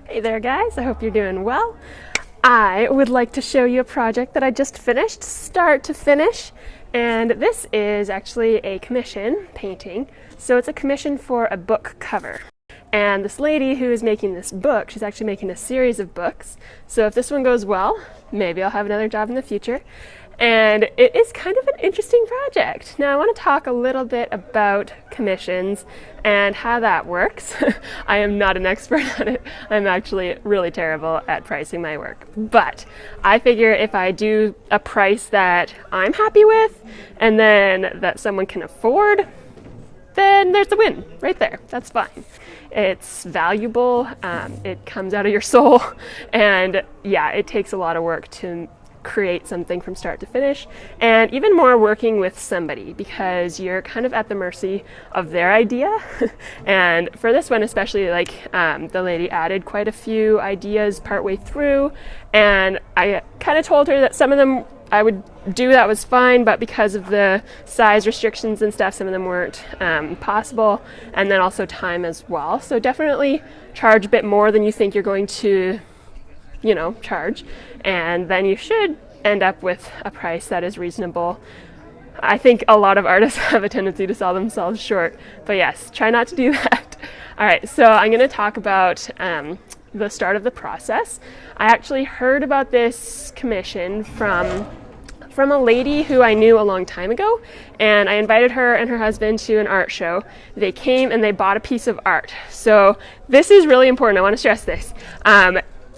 Hey there guys, I hope you're doing well. I would like to show you a project that I just finished, start to finish, and this is actually a commission painting. So it's a commission for a book cover. And this lady who is making this book, she's actually making a series of books. So if this one goes well, maybe I'll have another job in the future. And it is kind of an interesting project. Now I want to talk a little bit about commissions and how that works. I am not an expert at it. I'm actually really terrible at pricing my work. But I figure if I do a price that I'm happy with and then that someone can afford, then there's the win right there. That's fine. It's valuable, it comes out of your soul, and yeah, it takes a lot of work to create something from start to finish, and even more working with somebody because you're kind of at the mercy of their idea. And for this one especially, like the lady added quite a few ideas partway through, and I kind of told her that some of them I would do that was fine, but because of the size restrictions and stuff, some of them weren't possible, and then also time as well. So definitely charge a bit more than you think you're going to charge, and then you should end up with a price that is reasonable. I think a lot of artists have a tendency to sell themselves short, but yes, try not to do that. All right, so I'm going to talk about the start of the process. I actually heard about this commission from a lady who I knew a long time ago, and I invited her and her husband to an art show. They came and they bought a piece of art. So this is really important. I want to stress this.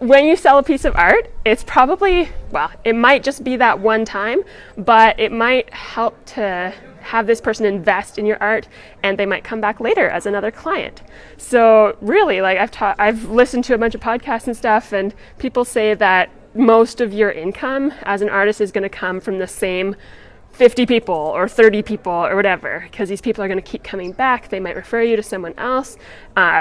When you sell a piece of art, it's probably, well, it might just be that one time, but it might help to have this person invest in your art, and they might come back later as another client. So really, like I've listened to a bunch of podcasts and stuff, and people say that most of your income as an artist is going to come from the same 50 people or 30 people or whatever, because these people are going to keep coming back. They might refer you to someone else.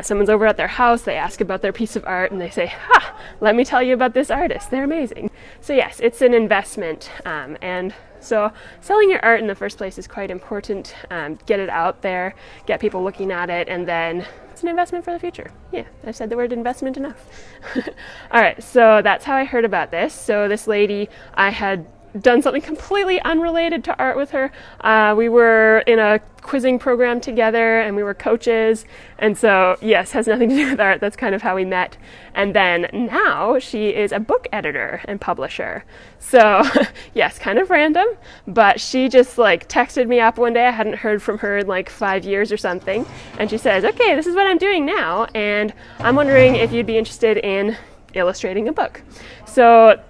Someone's over at their house, they ask about their piece of art, and they say, let me tell you about this artist, they're amazing. So yes, it's an investment, and so selling your art in the first place is quite important. Get it out there, get people looking at it, and then it's an investment for the future. Yeah, I've said the word investment enough. All right, so that's how I heard about this. So this lady, I had done something completely unrelated to art with her. We were in a quizzing program together, and we were coaches, and so yes, has nothing to do with art. That's kind of how we met. And then now she is a book editor and publisher. So yes, kind of random, but she just like texted me up one day. I hadn't heard from her in like 5 years or something, and she says, okay, this is what I'm doing now, and I'm wondering if you'd be interested in illustrating a book. So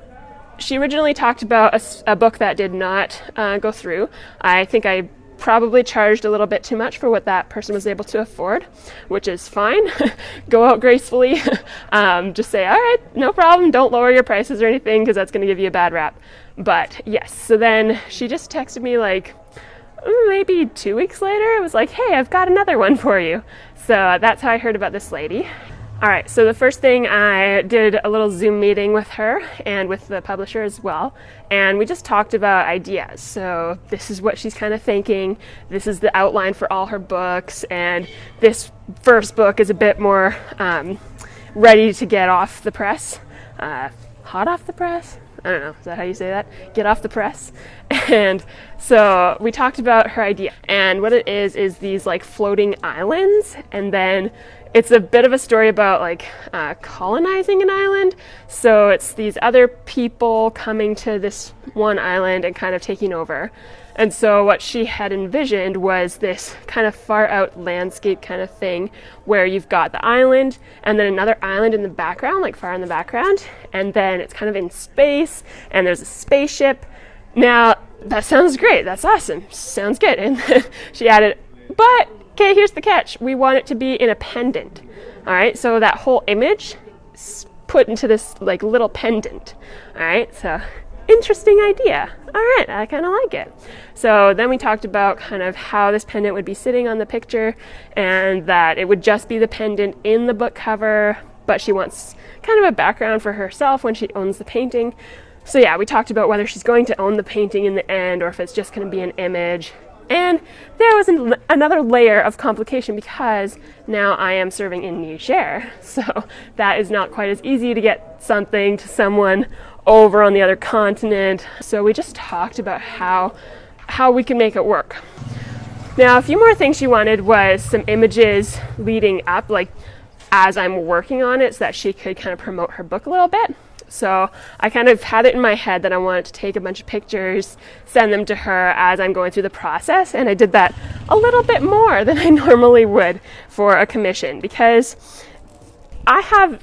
she originally talked about a book that did not go through. I think I probably charged a little bit too much for what that person was able to afford, which is fine. Go out gracefully. Just say, all right, no problem. Don't lower your prices or anything, because that's going to give you a bad rap. But yes, so then she just texted me like maybe 2 weeks later. It was like, hey, I've got another one for you. So that's how I heard about this lady. All right, so the first thing, I did a little Zoom meeting with her and with the publisher as well, and we just talked about ideas. So this is what she's kind of thinking, this is the outline for all her books, and this first book is a bit more ready to get off the press. Hot off the press? I don't know, is that how you say that? Get off the press. And so we talked about her idea, and what it is these like floating islands, and then it's a bit of a story about like colonizing an island. So it's these other people coming to this one island and kind of taking over. And so what she had envisioned was this kind of far out landscape kind of thing where you've got the island and then another island in the background, like far in the background, and then it's kind of in space and there's a spaceship. Now that sounds great, that's awesome, sounds good. And she added, but okay, here's the catch. We want it to be in a pendant. All right, so that whole image is put into this like little pendant. All right, so interesting idea. All right, I kind of like it. So then we talked about kind of how this pendant would be sitting on the picture, and that it would just be the pendant in the book cover, but she wants kind of a background for herself when she owns the painting. So yeah, we talked about whether she's going to own the painting in the end or if it's just going to be an image. And there was another layer of complication because now I am serving in Niger. So that is not quite as easy to get something to someone over on the other continent. So we just talked about how we can make it work. Now, a few more things she wanted was some images leading up, like as I'm working on it, so that she could kind of promote her book a little bit. So I kind of had it in my head that I wanted to take a bunch of pictures, send them to her as I'm going through the process, and I did that a little bit more than I normally would for a commission, because I have,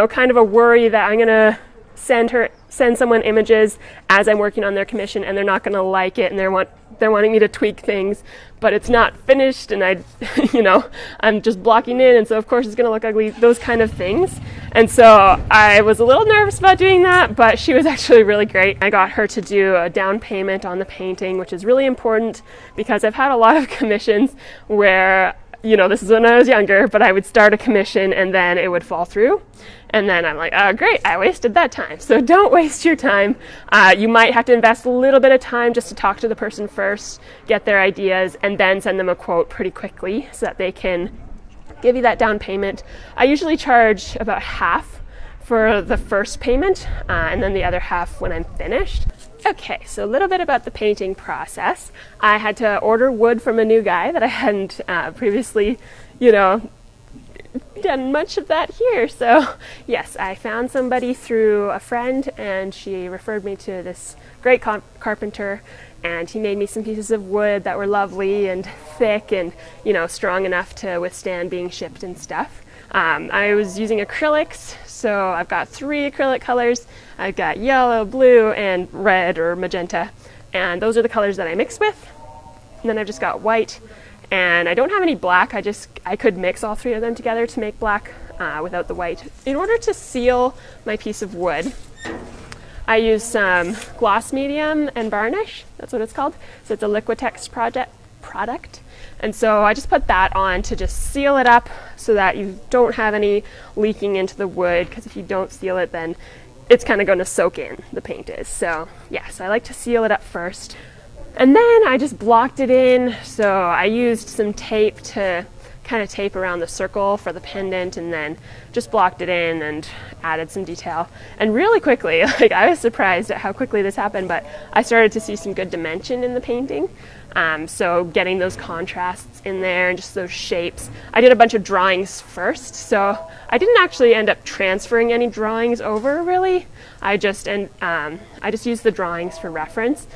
kind of a worry that I'm gonna send someone images as I'm working on their commission and they're not gonna like it, and they're wanting me to tweak things, but it's not finished, and I'm just blocking in, and so of course it's gonna look ugly, those kind of things. And so I was a little nervous about doing that, but she was actually really great. I got her to do a down payment on the painting, which is really important because I've had a lot of commissions where, this is when I was younger, but I would start a commission and then it would fall through. And then I'm like, oh, great, I wasted that time. So don't waste your time. You might have to invest a little bit of time just to talk to the person first, get their ideas, and then send them a quote pretty quickly so that they can give you that down payment. I usually charge about half for the first payment and then the other half when I'm finished. Okay, so a little bit about the painting process. I had to order wood from a new guy that I hadn't previously, done much of that here. So yes, I found somebody through a friend, and she referred me to this great carpenter, and he made me some pieces of wood that were lovely and thick and strong enough to withstand being shipped and stuff. I was using acrylics, so I've got 3 acrylic colors. I've got yellow, blue, and red or magenta, and those are the colors that I mix with. And then I've just got white, and I don't have any black. I could mix all 3 of them together to make black without the white. In order to seal my piece of wood, I use some gloss medium and varnish. That's what it's called. So it's a Liquitex product. And so I just put that on to just seal it up so that you don't have any leaking into the wood, because if you don't seal it, then it's kind of going to soak in, the paint is. So yes, I like to seal it up first. And then I just blocked it in. So I used some tape to kind of tape around the circle for the pendant, and then just blocked it in and added some detail. And really quickly, I was surprised at how quickly this happened, but I started to see some good dimension in the painting. So getting those contrasts in there and just those shapes. I did a bunch of drawings first, so I didn't actually end up transferring any drawings over, really. I just used the drawings for reference.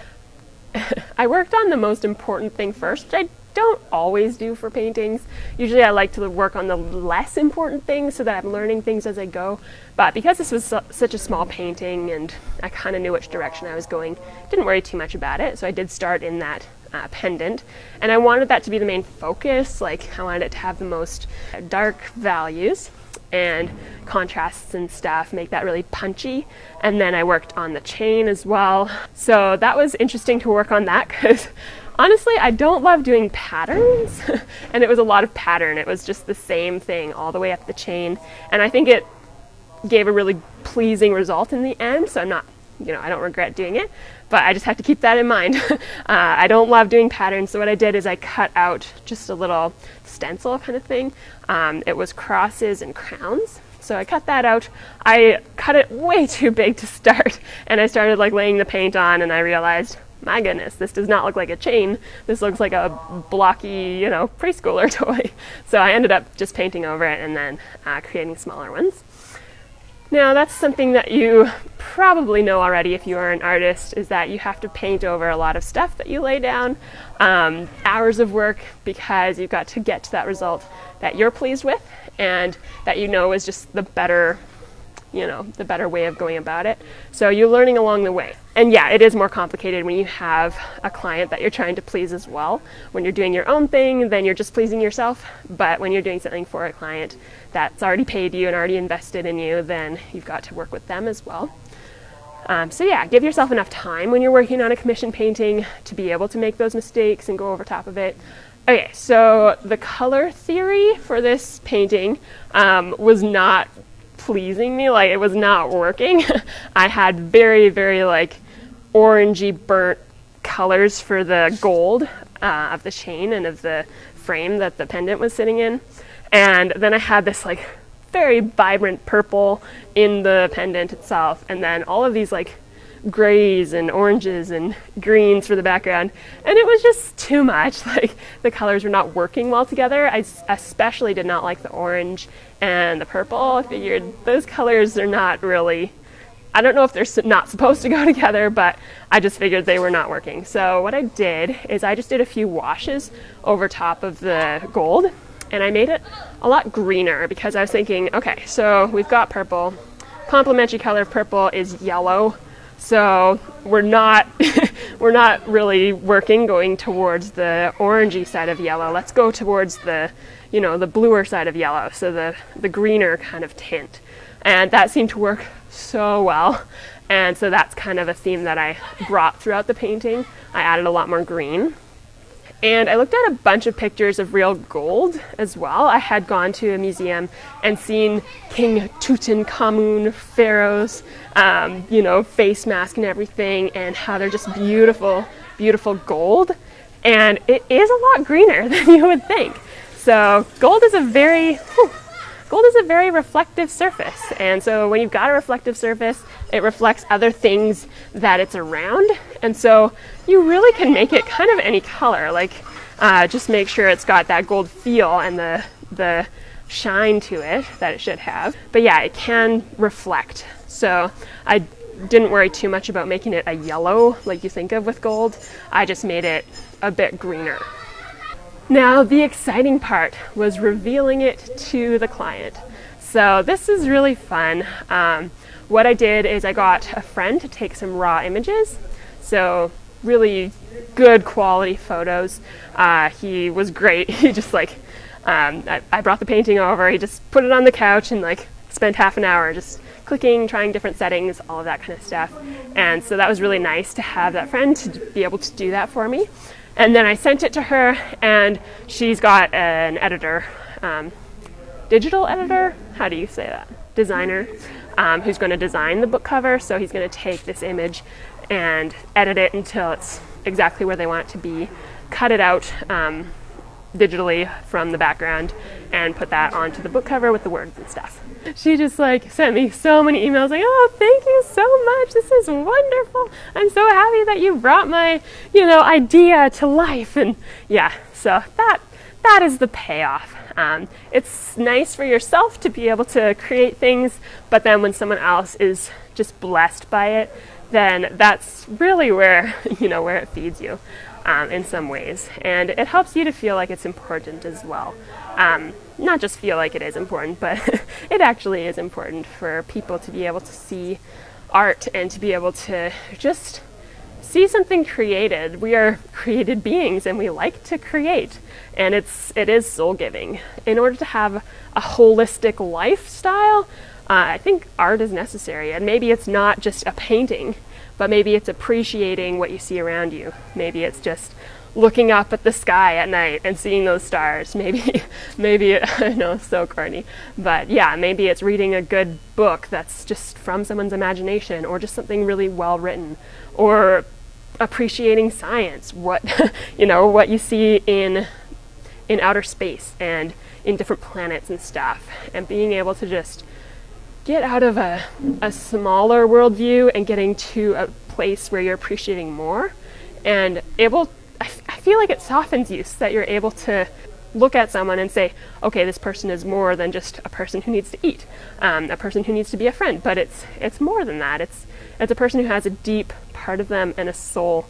I worked on the most important thing first, which I don't always do for paintings. Usually I like to work on the less important things so that I'm learning things as I go. But because this was such a small painting and I kind of knew which direction I was going, didn't worry too much about it. So I did start in that pendant, and I wanted that to be the main focus. I wanted it to have the most dark values and contrasts and stuff, make that really punchy. And then I worked on the chain as well. So that was interesting to work on that, because honestly, I don't love doing patterns. And it was a lot of pattern. It was just the same thing all the way up the chain. And I think it gave a really pleasing result in the end. So I'm not, I don't regret doing it, but I just have to keep that in mind. I don't love doing patterns. So what I did is I cut out just a little stencil kind of thing. It was crosses and crowns. So I cut that out. I cut it way too big to start. And I started laying the paint on, and I realized, my goodness, this does not look like a chain. This looks like a blocky, preschooler toy. So I ended up just painting over it and then creating smaller ones. Now, that's something that you probably know already if you are an artist, is that you have to paint over a lot of stuff that you lay down. Hours of work, because you've got to get to that result that you're pleased with and that is just the better way of going about it. So you're learning along the way. And yeah, it is more complicated when you have a client that you're trying to please as well. When you're doing your own thing, then you're just pleasing yourself. But when you're doing something for a client that's already paid you and already invested in you, then you've got to work with them as well. So yeah, give yourself enough time when you're working on a commission painting to be able to make those mistakes and go over top of it. Okay, so the color theory for this painting was not pleasing me. It was not working. I had very, very orangey burnt colors for the gold. of the chain and of the frame that the pendant was sitting in. And then I had this like very vibrant purple in the pendant itself, and then all of these like grays and oranges and greens for the background, and it was just too much. Like the colors were not working well together. I especially did not like the orange and the purple. I figured those colors are not really, I don't know if they're not supposed to go together, but I just figured they were not working. So what I did is I just did a few washes over top of the gold, and I made it a lot greener because I was thinking, okay, so we've got purple. Complementary color of purple is yellow. So we're not we're not really going towards the orangey side of yellow. Let's go towards the, you know, the bluer side of yellow, so the greener kind of tint. And that seemed to work so well. And so that's kind of a theme that I brought throughout the painting. I added a lot more green. And I looked at a bunch of pictures of real gold as well. I had gone to a museum and seen King Tutankhamun, Pharaoh's, you know, face mask and everything, and how they're just beautiful, beautiful gold. And it is a lot greener than you would think. So gold is a very reflective surface. And so when you've got a reflective surface, it reflects other things that it's around. And so you really can make it kind of any color. Like just make sure it's got that gold feel and the shine to it that it should have. But yeah, it can reflect. So I didn't worry too much about making it a yellow like you think of with gold. I just made it a bit greener. Now, the exciting part was revealing it to the client. So this is really fun. What I did is I got a friend to take some raw images. So really good quality photos. He was great. He just like, I brought the painting over, he just put it on the couch and like spent half an hour just clicking, trying different settings, all of that kind of stuff. And so that was really nice to have that friend to be able to do that for me. And then I sent it to her, and she's got an editor, digital editor, how do you say that? Designer, who's going to design the book cover. So he's going to take this image and edit it until it's exactly where they want it to be, cut it out digitally from the background, and put that onto the book cover with the words and stuff. She just like sent me so many emails like, oh, thank you so much, this is wonderful, I'm so happy that you brought my, you know, idea to life. And yeah, so that is the payoff. It's nice for yourself to be able to create things, but then when someone else is just blessed by it, then that's really where, you know, where it feeds you in some ways. And it helps you to feel like it's important as well. Not just feel like it is important, but it actually is important for people to be able to see art and to be able to just see something created. We are created beings and we like to create, and it is soul-giving. In order to have a holistic lifestyle, I think art is necessary. And maybe it's not just a painting, but maybe it's appreciating what you see around you. Maybe it's just looking up at the sky at night and seeing those stars. Maybe I know it's so corny, but yeah, maybe it's reading a good book that's just from someone's imagination, or just something really well written, or appreciating science, what you know, what you see in outer space and in different planets and stuff, and being able to just get out of a smaller worldview and getting to a place where you're appreciating more and able. I feel like it softens you so that you're able to look at someone and say, okay, this person is more than just a person who needs to eat, a person who needs to be a friend, but it's more than that. It's a person who has a deep part of them and a soul.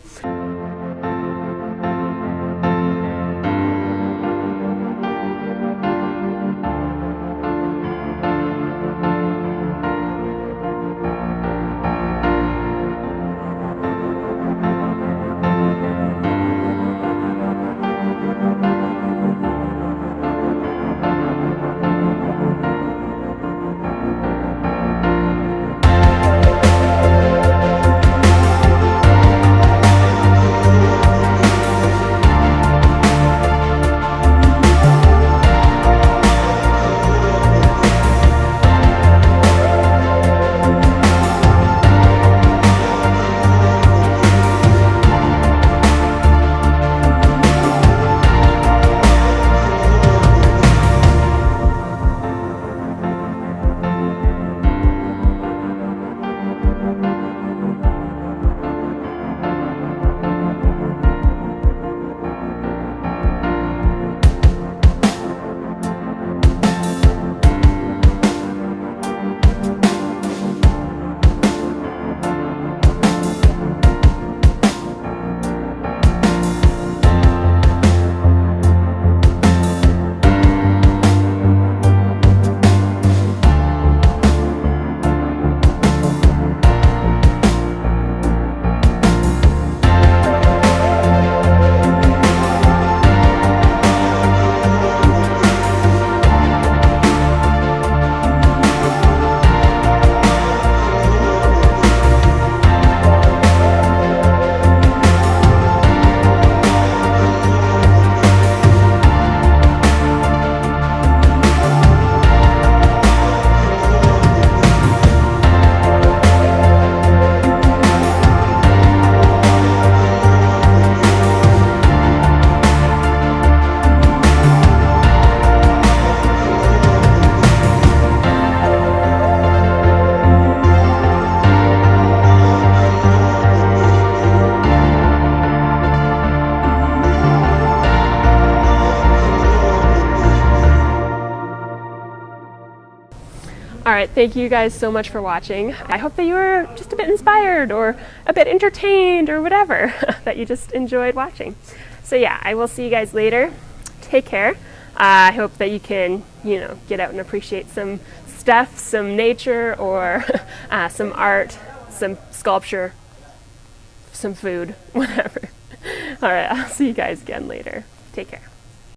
All right, thank you guys so much for watching. I hope that you were just a bit inspired or a bit entertained or whatever, that you just enjoyed watching. So yeah, I will see you guys later. Take care. I hope that you can, get out and appreciate some stuff, some nature, or some art, some sculpture, some food, whatever. All right, I'll see you guys again later. Take care.